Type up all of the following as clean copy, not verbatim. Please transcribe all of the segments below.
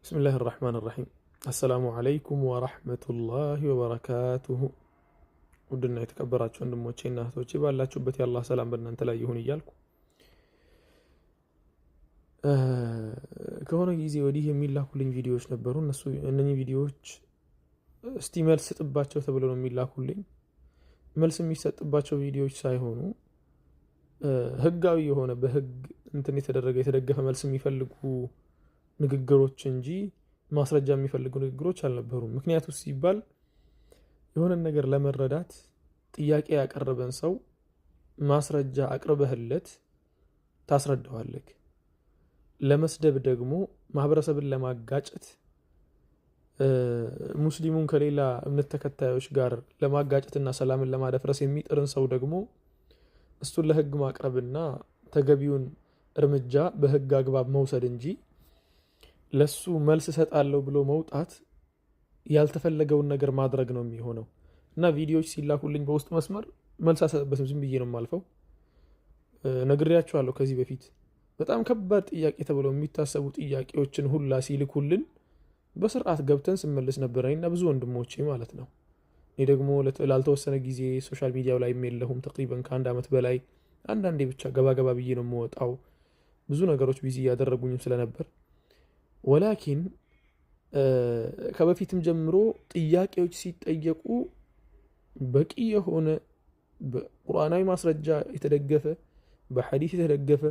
بسم الله الرحمن الرحيم. السلام عليكم ورحمة الله وبركاته. ودنا يتكبرات شو عندهم وجهين ناس وجبا لا تشبت يا الله سلام بدنا انت لا يهون يالكم. كهونا يزي وديه ميلا كلين فيديوش نبرون نسو انني فيديوش استيمال ستباتشو تبلون ميلا كلين ملس ميستباتشو فيديوش سايهونو ህጋዊ የሆነ በህግ እንትን የተደረገ የተደገፈ መልስ የሚፈልጉ ንግግሮች እንጂ ማስረጃ የሚፈልጉ ንግግሮች አልነበሩም። ምክንያቱ ሲባል የሆነ ነገር ለመረዳት ጥያቄ ያቀረበን ሰው ማስረጃ አቅርበህለት ታስረዳዋለህ። ለመስደብ ደግሞ ማህበረሰብን ለማጋጨት ሙስሊሙን ከሌላ እምነት ተከታዮች ጋር ለማጋጨትና ሰላምን ለማደፍረስ የሚጥርን ሰው ደግሞ እሱን ለህግ ማቅረብና ተገቢውን እርምጃ በህግ አግባብ መውሰድ እንጂ ለሱ መልስ ሰጣለው ብሎ መውጣት ያልተፈለገውን ነገር ማድረግ ነው የሚሆነው። እና ቪዲዮዎች ሲላኩልኝ በውስጥ መስመር መልስ አሰጥበትም ዝም ብዬ ነው የማልፈው። ነግሬያቸዋለሁ ከዚህ በፊት በጣም ከባድ ጥያቄ ተብለው የሚታሰቡ ጥያቄዎችን ሁላ ሲልኩልን በስርዓት ገብተን ስመልስ ነበር እና ብዙ ወንድሞቼ ማለት ነው። እኔ ደግሞ ላልተወሰነ ጊዜ ሶሻል ሚዲያው ላይ የለሁም ተቅሪበን ከአንድ አመት በላይ አንዳንዴ ብቻ ገባ ብዬ ነው የምወጣው ብዙ ነገሮች ቢዚ ያደረጉኝም ስለነበር ወላኪን ከበፊትም ጀምሮ ጥያቄዎች ሲጠየቁ በቂ የሆነ በቁርአናዊ ማስረጃ የተደገፈ በሐዲስ የተደገፈ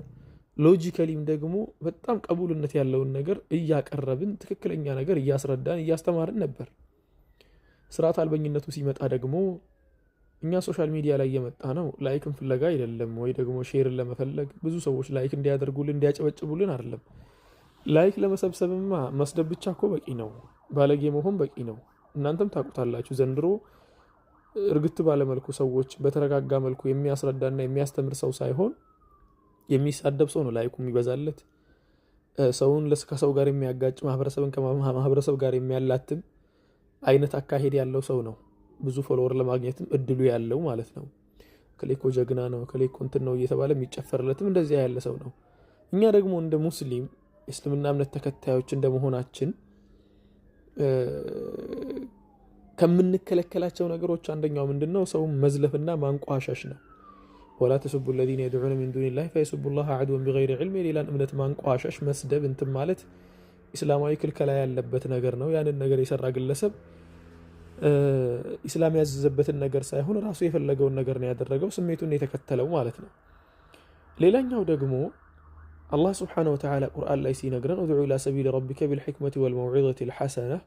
ሎጂካሊም ደግሞ በጣም ቀቡልነት ያለውን ነገር እያቀረብን ትክክለኛ ነገር እያስረዳን እያስተማርን ነበር። ስርዓት አልበኝነቱ ሲመጣ ደግሞ እኛ ሶሻል ሚዲያ ላይ የመጣ ነው ላይክን ፍለጋ አይደለም ወይ ደግሞ ሼርን ለመፈለግ ብዙ ሰዎች ላይክ እንዲያደርጉልን እንዲያጨበጭቡልን አይደለም። ላይክ ለመሰብሰብማ መስደብ ብቻ እኮ በቂ ነው። ባለጌ መሆን በቂ ነው። እናንተም ታውቁታላችሁ። ዘንድሮ እርግጥ ባለመልኩ ሰዎች በተረጋጋ መልኩ የሚያስረዳና የሚያስተምር ሰው ሳይሆን የሚሳደብ ሰው ነው ላይኩ የሚበዛለት። ሰውን ከሰው ጋር የሚያጋጭ ማህበረሰብን ከማህበረሰብ ጋር የሚያላትም አይነት አካሄድ ያለው ሰው ነው ብዙ ፎሎወር ለማግኘትም እድሉ ያለው ማለት ነው። ከሌኮ ጀግና ነው ከሌኮ እንትን ነው እየተባለ የሚጨፈርለትም እንደዚያ ያለ ሰው ነው። እኛ ደግሞ እንደ ሙስሊም እስልምና እምነት ተከታዮች እንደመሆናችን ከምንከለከላቸው ነገሮች አንደኛው ምንድነው? ሰው መዝለፍና ማንቋሻሽ ነው። ወላ ተስቡ الذين يدعون من دون الله فيسبوا الله عدوا بغير علم ሌላን እምነት ማንቋሻሽ መስደብ እንትን ማለት ኢስላማዊ ክልከላ ያለበት ነገር ነው። ያንን ነገር የሰራ ግለሰብ ኢስላም ያዘዘበትን ነገር ሳይሆን ራሱ የፈለገውን ነገር ነው ያደረገው ስሜቱን የተከተለው ማለት ነው። ሌላኛው ደግሞ አላህ Subhanahu Wa Ta'ala ቁርአን ላይ ሲነግረን ادعو الى سبيل ربك بالحكمة والموعظة الحسنة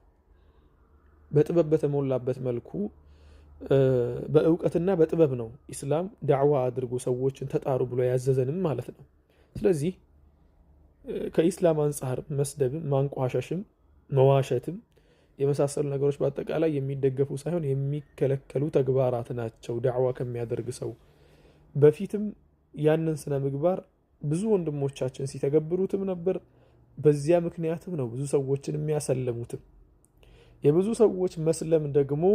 በጥበብ በተሞላበት መልኩ በእውቀትና በጥበብ ነው ኢስላም ዳዕዋ አድርጉ ሰዎችን ተጣሩ ብሎ ያዘዘንም ማለት ነው። ስለዚህ ከኢስላም አንፃር መስደብም ማንቋሻሽም መዋሸትም የመሳሰሉ ነገሮች በአጠቃላይ የሚደገፉ ሳይሆን የሚከለከሉ ተግባራት ናቸው። ዳዕዋ ከሚያደርግ ሰው በፊትም ያንን ስነ ምግባር ብዙ ወንድሞቻችን ሲተገብሩትም ነበር። በዚያ ምክንያትም ነው ብዙ ሰዎችን የሚያሰለሙትም። የብዙ ሰዎች መስለም ደግሞ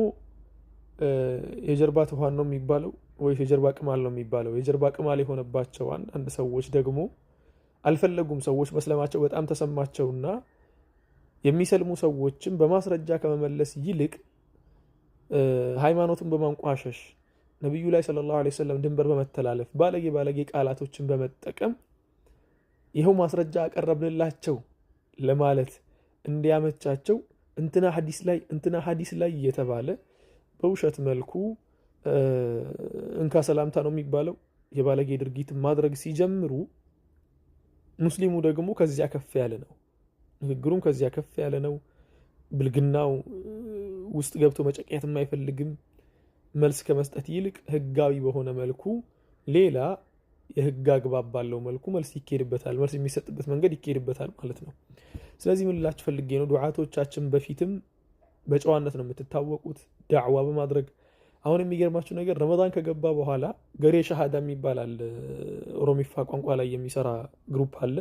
የጀርባ ትኋን ነው የሚባለው ወይስ የጀርባ ቅማል ነው የሚባለው? የጀርባ ቅማል የሆነባቸው አንድ ሰዎች ደግሞ አልፈለጉም። ሰዎች መስለማቸው በጣም ተሰማቸውና የሚሰልሙ ሰዎችን በማስረጃ ከመመለስ ይልቅ ሃይማኖትን በማንቋሸሽ ነብዩ ላይ ሰለላሁ ዐለይሂ ወሰለም ድንበር በመተላለፍ ባለጌ ቃላቶችን በመጠቀም ይሄው ማስረጃ አቀረብንላቸው ለማለት እንዲያመቻቸው እንትና ሐዲስ ላይ እየተባለ በውሸት መልኩ እንካ ሰላምታ ነው የሚባለው የባለጌ ድርጊት ማድረግ ሲጀምሩ ሙስሊሙ ደግሞ ከዚያ ከፍ ያለ ነው። ንግግሩም ከዚያ ከፍ ያለ ነው። ብልግናው ውስጥ ገብቶ መጨቂያት የማይፈልግም። መልስ ከመስጠት ይልቅ ህጋዊ በሆነ መልኩ ሌላ የህግ አግባብ ባለው መልኩ መልስ ይኬድበታል። መልስ የሚሰጥበት መንገድ ይኬድበታል ማለት ነው። ስለዚህ ምን ልላችሁ ፈልጌ ነው ዱዓቶቻችን በፊትም በጨዋነት ነው የምትታወቁት ዳዕዋ በማድረግ። አሁን የሚገርማችሁ ነገር ረመዳን ከገባ በኋላ ገሬ ሸሃዳ የሚባል አለ። ኦሮሚፋ ቋንቋ ላይ የሚሰራ ግሩፕ አለ።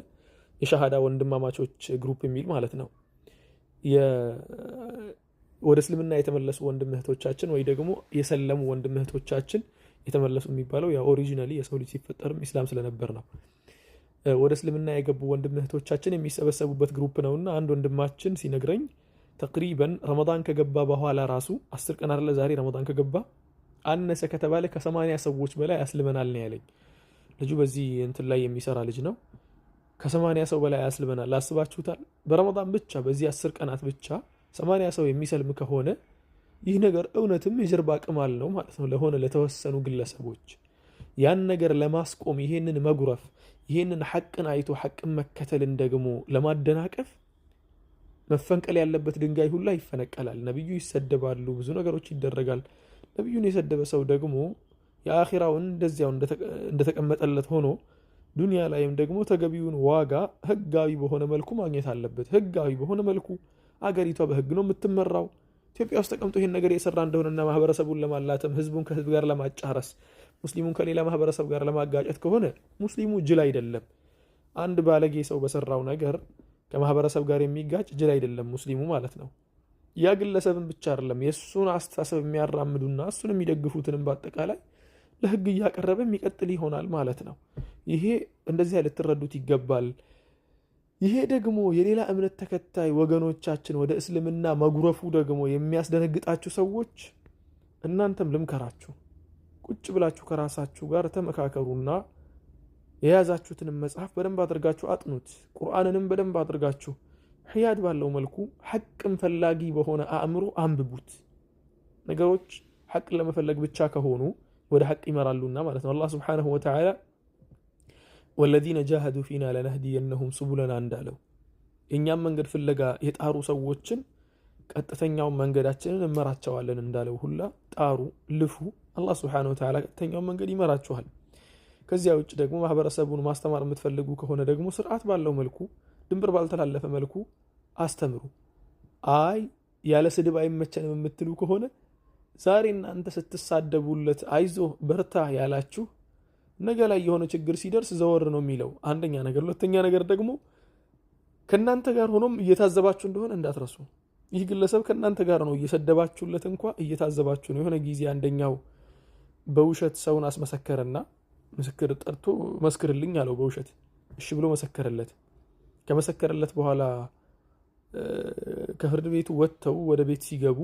የሸሃዳ ወንድማማቾች ግሩፕ የሚል ማለት ነው። ወደ እስልምና የተመለሱ ወንድም እህቶቻችን ወይ ደግሞ የሰለሙ ወንድም እህቶቻችን የተመለሱ የሚባለው ያ ኦሪጂናሊ የሰው ልጅ ሲፈጠርም ኢስላም ስለነበር ነው። ወደ እስልምና የገቡ ወንድም እህቶቻችን የሚሰበሰቡበት ግሩፕ ነውና አንድ ወንድማችን ሲነግረኝ ተቅሪበን ረመዳን ከገባ በኋላ ራሱ 10 ቀን አይደለ ዛሬ ረመዳን ከገባ አነሰ ከተባለ ከ80 ሰዎች በላይ አስልመናል ነው ያለኝ። ልጁ በዚህ እንትን ላይ የሚሰራ ልጅ ነው። ከ80 ሰው በላይ አስልመናል። አስባችሁታል? በረመዳን ብቻ በዚህ 10 ቀናት ብቻ 80 ሰው የሚሰልም ከሆነ ይህ ነገር እውነትም የጀርባ አቅም አለው ማለት ነው። ለሆነ ለተወሰኑ ግለሰቦች ያን ነገር ለማስቆም ይሄንን መጉረፍ ይሄንን ሐቅን አይቶ ሐቅን መከተልን ደግሞ ለማደናቀፍ መፈንቀል ያለበት ድንጋይ ሁላ ይፈነቀላል። ነብዩ ይሰደባሉ፣ ብዙ ነገሮች ይደረጋል። ነብዩን የሰደበ ሰው ደግሞ የአኺራውን እንደዚያው እንደተቀመጠለት ሆኖ ዱንያ ላይም ደግሞ ተገቢውን ዋጋ ህጋዊ በሆነ መልኩ ማግኘት አለበት። ህጋዊ በሆነ መልኩ አገሪቷ በህግ ነው የምትመራው። ኢትዮጵያ ውስጥ ተቀምጦ ይሄን ነገር የሰራ እንደሆነና ማህበረሰቡን ለማላተም ህዝቡን ከህዝብ ጋር ለማጫረስ ሙስሊሙን ከሌላ ማህበረሰብ ጋር ለማጋጨት ከሆነ ሙስሊሙ ጅል አይደለም። አንድ ባለጌ ሰው በሰራው ነገር ከማህበረሰብ ጋር የሚጋጭ ጅል አይደለም ሙስሊሙ ማለት ነው። ያ ግለሰብን ብቻ አይደለም የሱን አስተሳሰብ የሚያራምዱና እሱን የሚደግፉትንም በአጠቃላይ ለህግ እያቀረበ የሚቀጥል ይሆናል ማለት ነው። ይሄ እንደዚህ ልትረዱት ይገባል። ይሄ ደግሞ የሌላ እምነት ተከታይ ወገኖቻችን ወደ እስልምና መጉረፉ ደግሞ የሚያስደነግጣችሁ ሰዎች እናንተም ልምከራችሁ፣ ቁጭ ብላችሁ ከራሳችሁ ጋር ተመካከሩና የያዛችሁትን መጽሐፍ በደንብ አድርጋችሁ አጥኑት። ቁርአንንም በደንብ አድርጋችሁ ህያድ ባለው መልኩ ሐቅን ፈላጊ በሆነ አእምሮ አንብቡት። ነገሮች ሐቅን ለመፈለግ ብቻ ከሆኑ ወደ ሐቅ ይመራሉና ማለት ነው። አላህ ሱብሓነሁ ወተዓላ ወለዚነ ጃሃዱ ፊና ለነህዲየነሁም ሱቡለና እንዳለው የእኛም መንገድ ፍለጋ የጣሩ ሰዎችን ቀጥተኛውን መንገዳችንን እመራቸዋለን እንዳለው ሁላ ጣሩ፣ ልፉ። አላህ ሱብሓነሁ ወተዓላ ቀጥተኛውን መንገድ ይመራችኋል። ከዚያ ውጭ ደግሞ ማህበረሰቡን ማስተማር የምትፈልጉ ከሆነ ደግሞ ስርዓት ባለው መልኩ ድንበር ባልተላለፈ መልኩ አስተምሩ። አይ ያለ ስድብ አይመቸንም የምትሉ ከሆነ ዛሬ እናንተ ስትሳደቡለት አይዞህ በርታ ያላችሁ ነገ ላይ የሆነ ችግር ሲደርስ ዘወር ነው የሚለው አንደኛ ነገር። ሁለተኛ ነገር ደግሞ ከናንተ ጋር ሆኖም እየታዘባችሁ እንደሆነ እንዳትረሱ። ይህ ግለሰብ ከናንተ ጋር ነው እየሰደባችሁለት እንኳ እየታዘባችሁ ነው። የሆነ ጊዜ አንደኛው በውሸት ሰውን አስመሰከረና ምስክር ጠርቶ መስክርልኝ አለው በውሸት። እሺ ብሎ መሰከረለት። ከመሰከረለት በኋላ ከፍርድ ቤቱ ወጥተው ወደ ቤት ሲገቡ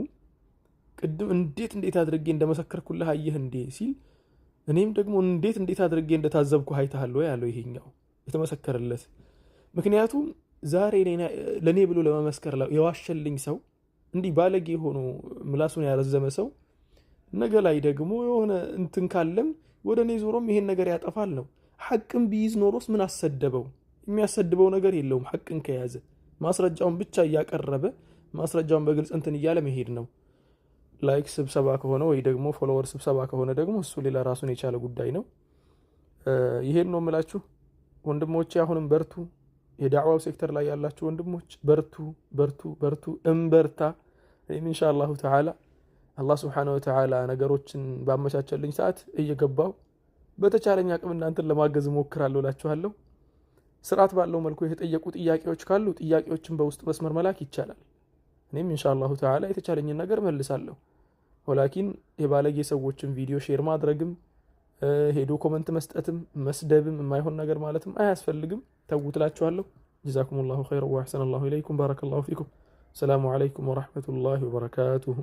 ቅድም እንዴት አድርጌ እንደመሰከርኩልህ አየህ እንዴ ሲል እኔም ደግሞ እንዴት አድርጌ እንደታዘብኩ አይተሃል ወይ ያለው ይሄኛው የተመሰከረለት። ምክንያቱም ዛሬ ለኔ ብሎ ለመመስከር የዋሸልኝ ሰው እንዲህ ባለጌ ሆኖ ምላሱን ያረዘመ ሰው ነገ ላይ ደግሞ የሆነ እንትን ካለም ወደ እኔ ዞሮም ይሄን ነገር ያጠፋል ነው። ሐቅን ቢይዝ ኖሮስ ምን አሰደበው? የሚያሰድበው ነገር የለውም። ሐቅን ከያዘ ማስረጃውን ብቻ እያቀረበ ማስረጃውን በግልጽ እንትን እያለ መሄድ ነው። ላይክ ስብሰባ ከሆነ ወይ ደግሞ ፎሎወር ስብሰባ ከሆነ ደግሞ እሱ ሌላ ራሱን የቻለ ጉዳይ ነው። ይሄን ነው የምላችሁ ወንድሞቼ። አሁንም በርቱ። የዳዕዋው ሴክተር ላይ ያላችሁ ወንድሞች በርቱ፣ እንበርታ። ኢንሻአላሁ ተዓላ አላህ ሱብሓነሁ ወተዓላ ነገሮችን ባመቻቸልኝ ሰዓት እየገባው በተቻለኝ አቅም እናንተን ለማገዝ ሞክራለሁ እላችኋለሁ። ስርዓት ባለው መልኩ የተጠየቁ ጥያቄዎች ካሉ ጥያቄዎችን በውስጥ መስመር መላክ ይቻላል። እኔም ኢንሻአላሁ ተዓላ የተቻለኝን ነገር መልሳለሁ። ወላኪን የባለጌ ሰዎችን ቪዲዮ ሼር ማድረግም ሄዶ ኮመንት መስጠትም መስደብም የማይሆን ነገር ማለትም አያስፈልግም። ተውትላችኋለሁ። ጀዛኩሙላሁ ኸይረን ወአሕሰነላሁ ኢለይኩም። ባረከላሁ ፊኩም። ሰላሙ አለይኩም ወራህመቱላሂ ወበረካቱሁ።